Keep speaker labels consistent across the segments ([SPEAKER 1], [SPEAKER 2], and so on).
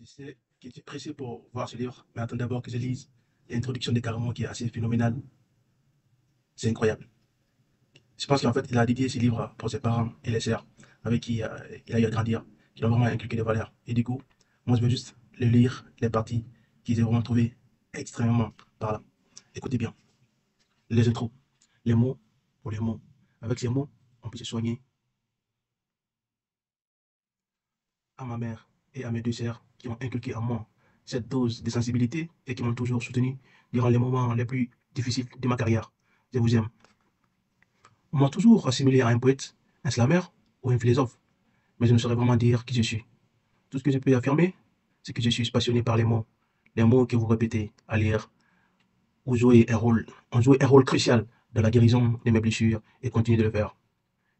[SPEAKER 1] J'étais qui était pressé pour voir ce livre, mais attends d'abord que je lise l'introduction de Caramon qui est assez phénoménale. C'est incroyable. Je pense qu'en fait, il a dédié ce livre pour ses parents et les sœurs avec qui il a eu à grandir, qui l'ont vraiment inculqué des valeurs. Et du coup, moi, je veux juste le lire, les parties qu'ils ont vraiment trouvées extrêmement parlant. Écoutez bien, les intros, les mots pour les mots. Avec ces mots, on peut se soigner. À ma mère et à mes deux sœurs qui ont inculqué en moi cette dose de sensibilité et qui m'ont toujours soutenu durant les moments les plus difficiles de ma carrière. Je vous aime. On m'a toujours assimilé à un poète, un slammer ou un philosophe, mais je ne saurais vraiment dire qui je suis. Tout ce que je peux affirmer, c'est que je suis passionné par les mots que vous répétez à lire ou jouer un rôle, ont joué un rôle crucial dans la guérison de mes blessures et continuent de le faire.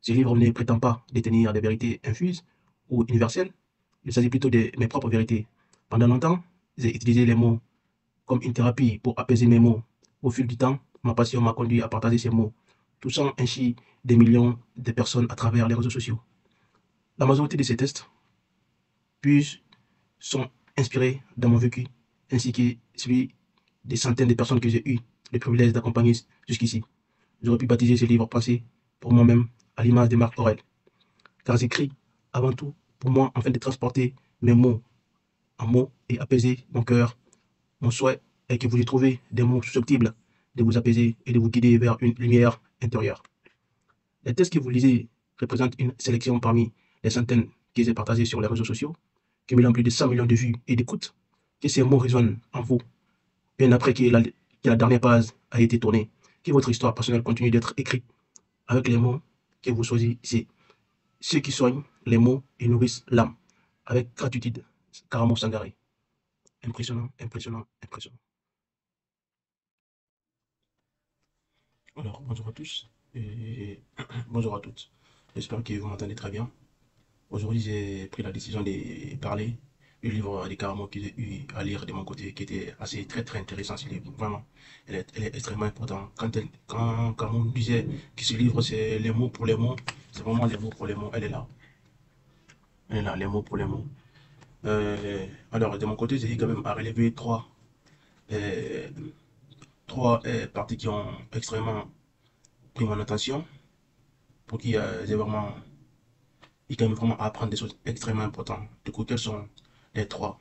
[SPEAKER 1] Ce livre ne prétend pas détenir des vérités infuses ou universelles, il s'agit plutôt de mes propres vérités. Pendant longtemps, j'ai utilisé les mots comme une thérapie pour apaiser mes mots. Au fil du temps, ma passion m'a conduit à partager ces mots, touchant ainsi des millions de personnes à travers les réseaux sociaux. La majorité de ces tests, puis, sont inspirés dans mon vécu, ainsi que celui des centaines de personnes que j'ai eu le privilège d'accompagner jusqu'ici. J'aurais pu baptiser ce livre pensé pour moi-même à l'image de Marc Aurèle, car j'écris avant tout pour moi afin de transporter mes mots en mots et apaiser mon cœur. Mon souhait est que vous y trouvez des mots susceptibles de vous apaiser et de vous guider vers une lumière intérieure. Les textes que vous lisez représentent une sélection parmi les centaines que j'ai partagées sur les réseaux sociaux, cumulant plus de 100 millions de vues et d'écoutes. Que ces mots résonnent en vous, bien après que la dernière page a été tournée, que votre histoire personnelle continue d'être écrite avec les mots que vous choisissez. Ceux qui soignent les mots et nourrissent l'âme. Avec gratitude, Karamo Sangaré. Impressionnant, impressionnant, impressionnant. Alors, bonjour à tous et bonjour à toutes. J'espère que vous m'entendez très bien. Aujourd'hui, j'ai pris la décision de parler du livre des Karamo que j'ai eu à lire de mon côté, qui était assez très très intéressant ce livre. Vraiment, elle est extrêmement importante. Quand Karamo disait que ce livre c'est les mots pour les mots, c'est vraiment les mots pour les mots. Elle est là. Elle est là, les mots pour les mots. Alors, de mon côté, j'ai quand même à relever euh, trois parties qui ont extrêmement pris mon attention pour qui j'ai vraiment il quand même vraiment à apprendre des choses extrêmement importantes. Du coup, quelles sont les trois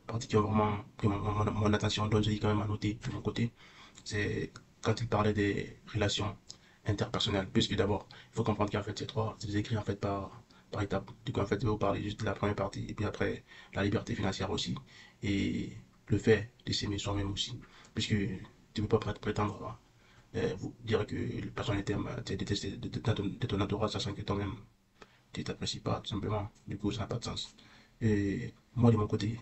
[SPEAKER 1] parties qui ont vraiment pris mon attention, dont j'ai quand même à noter de mon côté? C'est quand il parlait des relations interpersonnelles, puisque d'abord, il faut comprendre qu'en fait, c'est des écrits en fait par étapes. Du coup, en fait, je vais vous parler juste de la première partie, et puis après, la liberté financière aussi, et le fait de s'aimer soi-même aussi, puisque tu ne peux pas prétendre vous dire que les personnes t'aiment, te détestent de ton entourage, sachant que toi-même, tu t'apprécies pas, tout simplement. Du coup, ça n'a pas de sens. Et moi, de mon côté,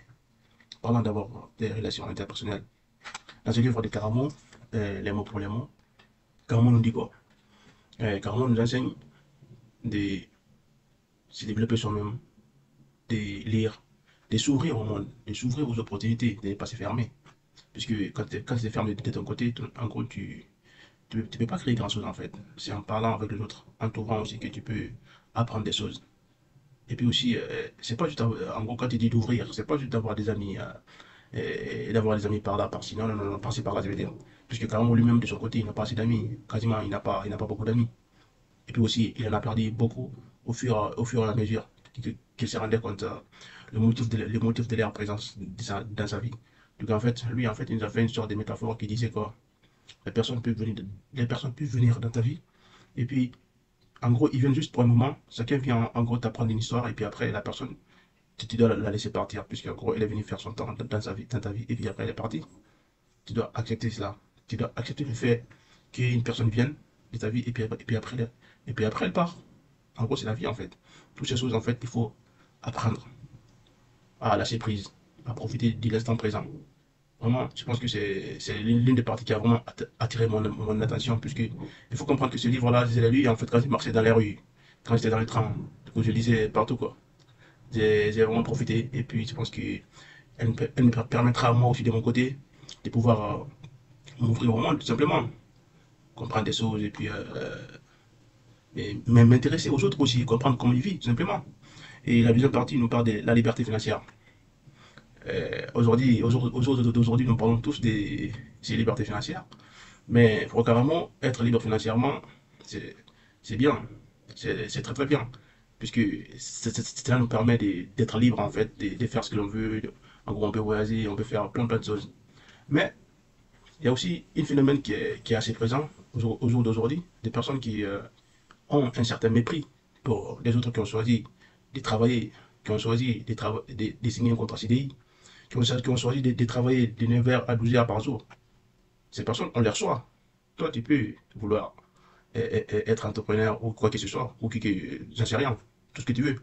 [SPEAKER 1] parlons d'abord des relations interpersonnelles. Dans ce livre de Caramon, les mots pour les mots, Caramon nous dit quoi? Caramon nous enseigne de se développer soi-même, de lire, de s'ouvrir au monde, de s'ouvrir aux opportunités, de ne pas se fermer. Puisque quand tu es fermé de ton côté, en gros, tu peux pas créer grand-chose en fait. C'est en parlant avec les autres, en t'ouvrant aussi que tu peux apprendre des choses. Et puis aussi, c'est pas juste, en gros, quand tu dis d'ouvrir, c'est pas juste d'avoir des amis, et d'avoir des amis par là, par-ci. Non, non, non, non, par-ci, par-là, je veux dire. Puisque carrément lui-même, de son côté, il n'a pas assez d'amis. Quasiment, il n'a pas beaucoup d'amis. Et puis aussi, il en a perdu beaucoup au fur et à mesure qu'il se rendait compte le motif de leur présence dans sa vie. Donc en fait, lui, en fait, il nous a fait une sorte de métaphore qui disait quoi? Les personnes peuvent venir dans ta vie, et puis, en gros, ils viennent juste pour un moment. Chacun vient, en gros, t'apprendre une histoire, et puis après, la personne, tu dois la laisser partir, puisqu'en gros, elle est venue faire son temps dans sa vie, dans ta vie, et puis après, elle est partie. Tu dois accepter cela. Tu dois accepter le fait qu'une personne vienne de ta vie, et puis après, elle part. En gros, c'est la vie, en fait. Toutes ces choses, en fait, il faut apprendre à lâcher prise, à profiter de l'instant présent. Vraiment, je pense que c'est l'une des parties qui a vraiment attiré mon attention, puisque il faut comprendre que ce livre-là, je l'ai lu, en fait, quand je marchais dans les rues, quand j'étais dans le train, du coup, je lisais partout, quoi. J'ai vraiment profité, et puis je pense que elle me permettra, moi aussi, de mon côté, de pouvoir m'ouvrir au monde, tout simplement. Comprendre des choses, et puis mais m'intéresser aux autres aussi, comprendre comment ils vivent, tout simplement. Et la deuxième partie nous parle de la liberté financière. Aujourd'hui, nous parlons tous des libertés financières. Mais pour carrément être libre financièrement, c'est c'est bien. C'est très très bien. Puisque cela nous permet d'être libre en fait, de faire ce que l'on veut. En gros, on peut voyager, on peut faire plein de choses. Mais il y a aussi un phénomène qui est assez présent au jour d'aujourd'hui. Des personnes qui ont un certain mépris pour les autres qui ont choisi de travailler, qui ont choisi de signer un contrat CDI, qui ont choisi de travailler de 9 heures à 12 heures par jour. Ces personnes, on les reçoit. Toi, tu peux vouloir être entrepreneur ou quoi que ce soit, ou j'en sais rien, tout ce que tu veux.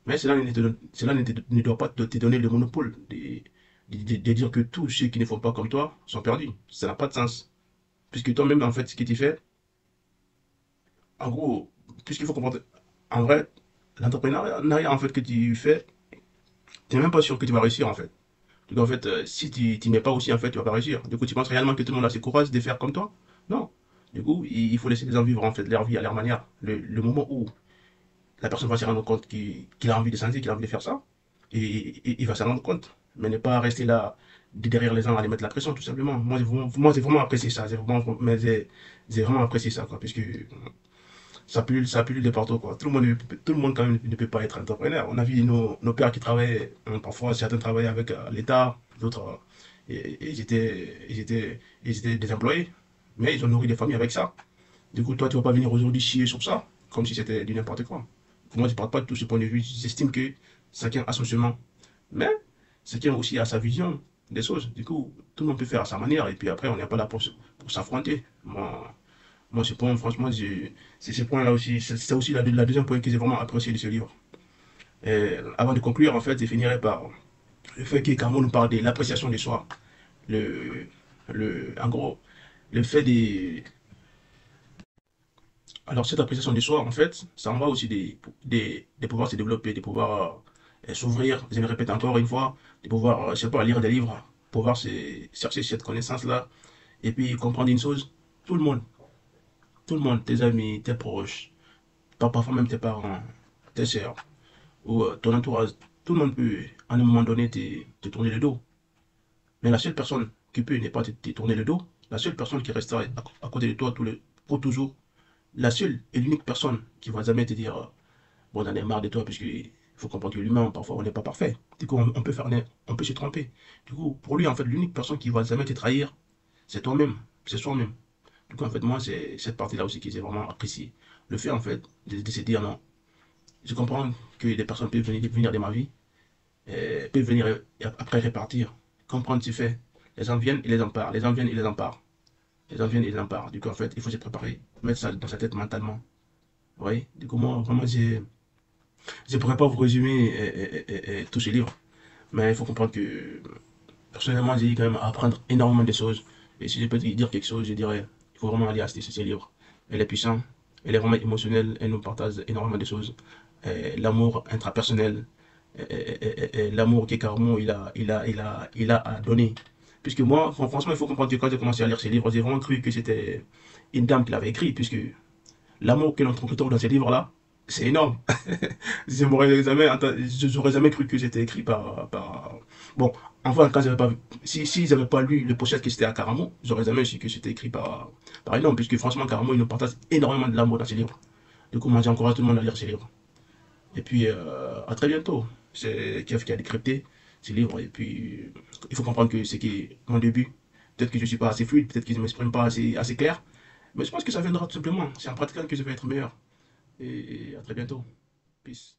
[SPEAKER 1] Mais cela ne doit pas te donner le monopole de dire que tous ceux qui ne font pas comme toi sont perdus. Ça n'a pas de sens. Puisque toi-même, en fait, ce que tu fais, en gros, puisqu'il faut comprendre, en vrai, l'entrepreneuriat, en fait, que tu fais, tu n'es même pas sûr que tu vas réussir, en fait. Donc, en fait, si tu n'y mets pas aussi, en fait, tu vas pas réussir. Du coup, tu penses réellement que tout le monde a ce courage de faire comme toi? Non. Du coup, il faut laisser les gens vivre, en fait, leur vie à leur manière. Le moment où la personne va se rendre compte qu'il a envie de sentir, qu'il a envie de faire ça, et il va s'en rendre compte. Mais ne pas rester là derrière les gens à les mettre la pression, tout simplement. Moi j'ai vraiment apprécié ça. J'ai vraiment apprécié ça, quoi, puisque ça pue de partout, quoi. Tout le monde quand même ne peut pas être entrepreneur. On a vu nos pères qui travaillaient, parfois certains travaillaient avec l'État, d'autres, ils étaient des employés, mais ils ont nourri des familles avec ça. Du coup, toi, tu vas pas venir aujourd'hui chier sur ça, comme si c'était du n'importe quoi. Pour moi, je ne parle pas de tout ce point de vue. J'estime que chacun a son chemin. Mais chacun aussi a sa vision des choses. Du coup, tout le monde peut faire à sa manière. Et puis après, on n'est pas là pour s'affronter. Moi, ce point, franchement, c'est ce point-là aussi. C'est aussi la deuxième point que j'ai vraiment apprécié de ce livre. Et avant de conclure, en fait, je finirai par le fait que Camo nous parle de l'appréciation de soi. Le, en gros, le fait de, alors, cette appréciation de soi, en fait, ça en va aussi de pouvoir se développer, de pouvoir s'ouvrir, je me répète encore une fois, de pouvoir, je sais pas, lire des livres, pouvoir chercher cette connaissance-là, et puis comprendre une chose, tout le monde, tout le monde, tes amis, tes proches, parfois même tes parents, tes sœurs, ou ton entourage, tout le monde peut, à un moment donné, te tourner le dos. Mais la seule personne qui peut ne pas te tourner le dos, la seule personne qui restera à côté de toi pour toujours, la seule et l'unique personne qui va jamais te dire bon, on en est marre de toi, puisqu'il faut comprendre que l'humain, parfois, on n'est pas parfait. Du coup, on peut se tromper. Du coup, pour lui, en fait, l'unique personne qui va jamais te trahir, c'est toi-même, c'est soi-même. Du coup, en fait, moi, c'est cette partie-là aussi que j'ai vraiment apprécié. Le fait, en fait, de se dire non. Je comprends que des personnes peuvent venir de ma vie, peuvent venir et après repartir. Comprendre ce fait. Les gens viennent, ils les en parlent. Les gens viennent, ils les en parlent. Les gens viennent, ils les en parlent. Du coup, en fait, il faut se préparer, mettre ça dans sa tête mentalement. Oui, du coup, moi, vraiment, je ne pourrais pas vous résumer tout ce livre, mais il faut comprendre que personnellement, j'ai quand même à apprendre énormément de choses. Et si je peux te dire quelque chose, je dirais il faut vraiment aller acheter ce livre. Elle est puissante, elle est vraiment émotionnelle, elle nous partage énormément de choses. L'amour intrapersonnel, l'amour que Carmo il a à donner. Puisque moi, franchement, il faut comprendre que quand j'ai commencé à lire ces livres, j'ai vraiment cru que c'était une dame qui l'avait écrit, puisque l'amour que l'on trouve dans ces livres-là, c'est énorme. J'aurais jamais cru que c'était écrit bon, enfin, quand j'avais pas, si j'avais pas lu le pochette que c'était à Caramo, j'aurais jamais su que c'était écrit par un homme, puisque franchement, Caramo, il nous partage énormément de l'amour dans ses livres. Du coup, moi, j'encourage tout le monde à lire ses livres. Et puis, à très bientôt. C'est Kev qui a décrypté ces livres. Et puis, il faut comprendre que c'est mon début. Peut-être que je suis pas assez fluide, peut-être que je m'exprime pas assez clair. Mais je pense que ça viendra tout simplement. C'est en pratiquant que je vais être meilleur. Et à très bientôt. Peace.